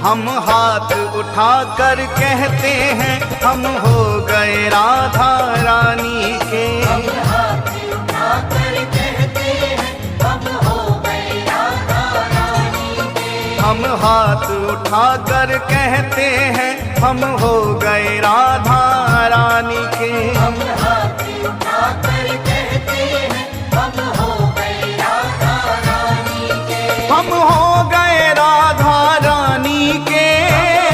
हम हाथ उठाकर कहते हैं हम हो गए राधा रानी के। हम हाथ उठाकर कहते हैं हम हो गए राधा रानी के। हम हाथ उठाकर कहते हैं हम हो गए राधा रानी के। हम हाथ उठाकर कहते हैं हम हो गए राधा रानी के। हम हो गए राधा रानी के।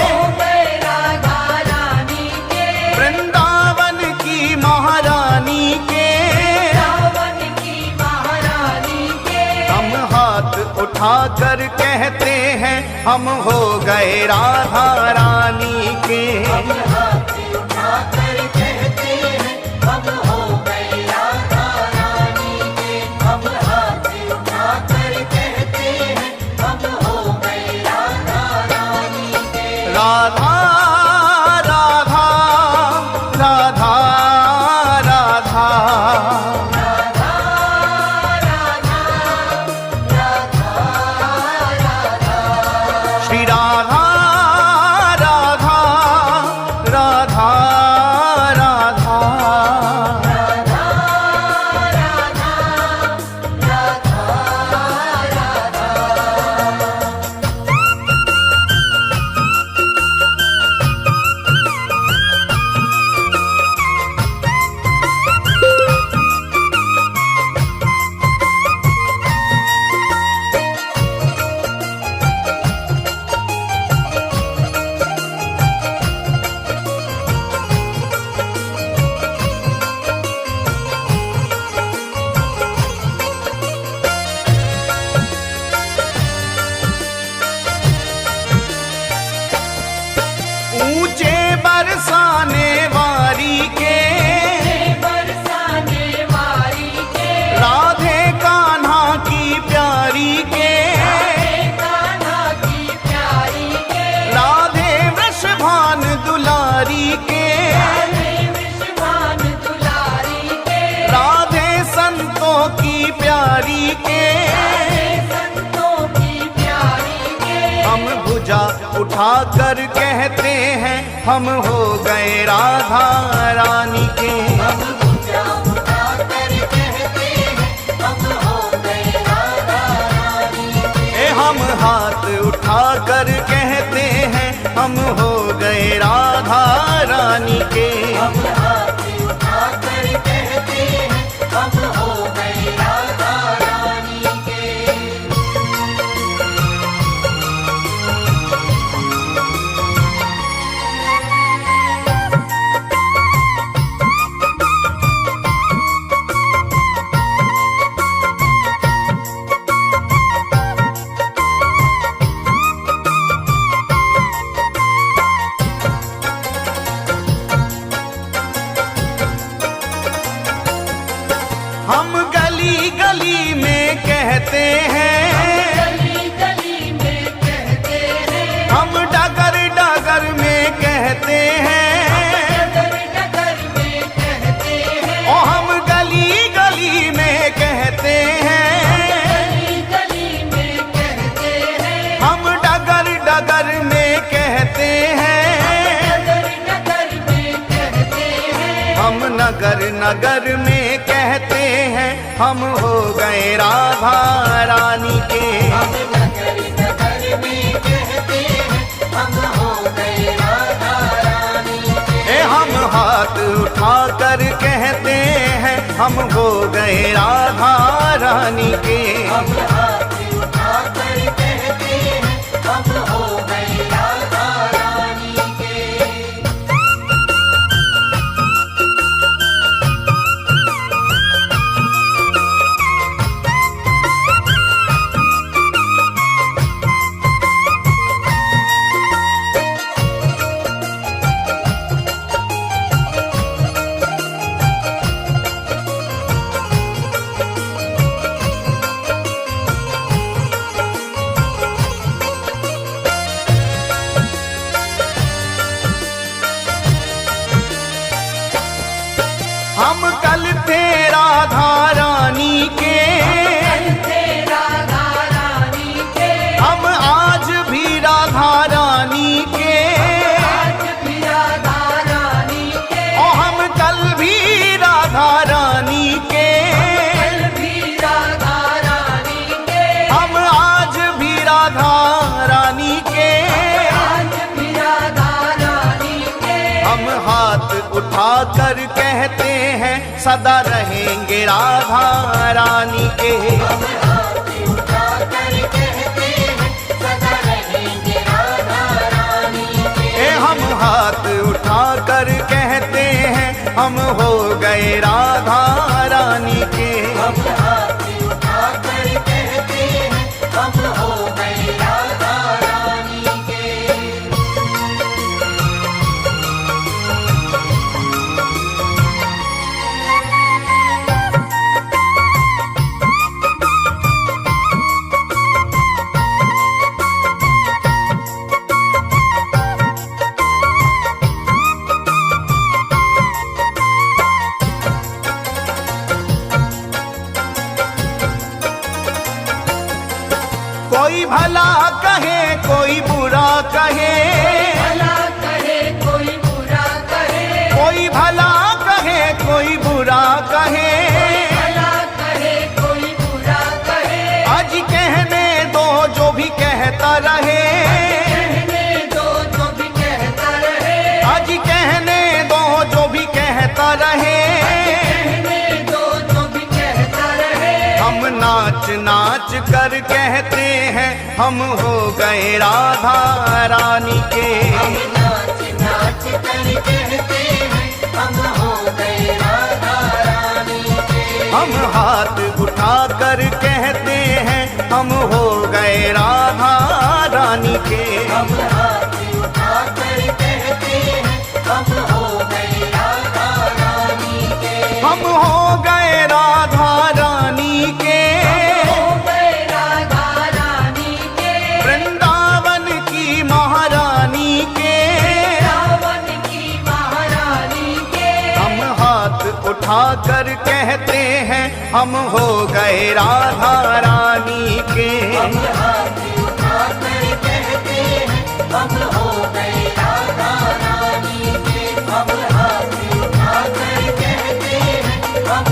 हो गए राधा रानी के। वृंदावन की महारानी के। वृंदावन की महारानी के। हम हाथ उठाकर कहते हैं हम हो गए राधा रानी के। हम हाथ उठाकर कहते हैं हम हो गए राधा रानी के। हम हाथ उठाकर कहते हैं हम हो गए राधा रानी के। राधा राधा राधा राधा राधा राधा राधा राधा। श्री राधा राधा राधा राधा। राधा राधा राधा राधा। ऊंचे बरसाने वारी के। बरसाने वारी के। राधे कान्हा की प्यारी के। कान्हा की प्यारी के। राधे वृषभान दुलारी के। राधे विश्वान दुलारी के। राधे संतों की प्यारी के। राधे संतों की प्यारी के। हम भुजा उठाकर कहते हैं हम हो गए राधा रानी के। हम भुजा उठाकर कहते हैं हम हो गए राधा रानी के। हम हाथ उठाकर कहते हैं हम हो गए राधा रानी के। हम हाथ उठाकर कहते हैं हम हो गए राधा रानी के। हम गली गली में कहते हैं। गली गली में कहते हैं। हम डगर डगर में कहते हैं। डगर डगर में कहते हैं। ओ हम गली गली में कहते हैं। गली गली में कहते हैं। हम डगर डगर में कहते हैं। डगर डगर में कहते हैं। हम नगर नगर में कहते हैं हम हो गए राधा रानी के। हम नगर नगर में कहते हैं हम हो गए राधा रानी के। हम हाथ उठाकर कहते हैं हम हो गए राधा रानी के। हम हाथ उठाकर कहते हैं हम हो गए राधा रानी के। हम कल थे राधा रानी के, राधा रानी के, हम आज भी राधा रानी के, आज भी राधा रानी के, और हम कल भी राधा रानी के, कल भी राधा रानी के, हम आज भी राधा रानी के। आज भी राधा रानी के। हम हाथ उठा कर कहते हैं सदा रहेंगे राधा रानी के। हम हाथ उठा कर कहते हैं सदा रहेंगे राधा रानी के। हम हाथ उठा कर कहते हैं हम हो गए राधा रानी के। हम हाथ उठा कर कहते हैं हम हो गए राधा रानी के। कोई भला कहे कोई बुरा कहे, भला कहे कोई बुरा कहे, कोई भला कहे कोई बुरा कहे, भला कहे कोई बुरा कहे, आज कहने दो जो भी कहता रहे, कहने दो जो भी कहता रहे, आज कहने दो जो भी कहता रहे। कहने दो जो भी कहता रहे। हम नाच नाच कर कहते हैं हम हो गए राधा रानी के। हम नाच नाच कर कहते हैं हम हो गए राधा रानी के। हम हाथ उठा कर कहते हैं हम हो गए राधा रानी के। हम हाथ उठा कर कहते हैं हम हो गए राधा रानी के। हम हो गए राधा रानी के। हो गए राधा रानी के। वृंदावन की महारानी के। रावण की महारानी के। हम हाथ उठा कर कहते हैं हम हो गए राधा रानी के। हम हाथ उठा कर कहते हैं हम हो गए राधा रानी के। हम हाथ उठा कर कहते हैं हम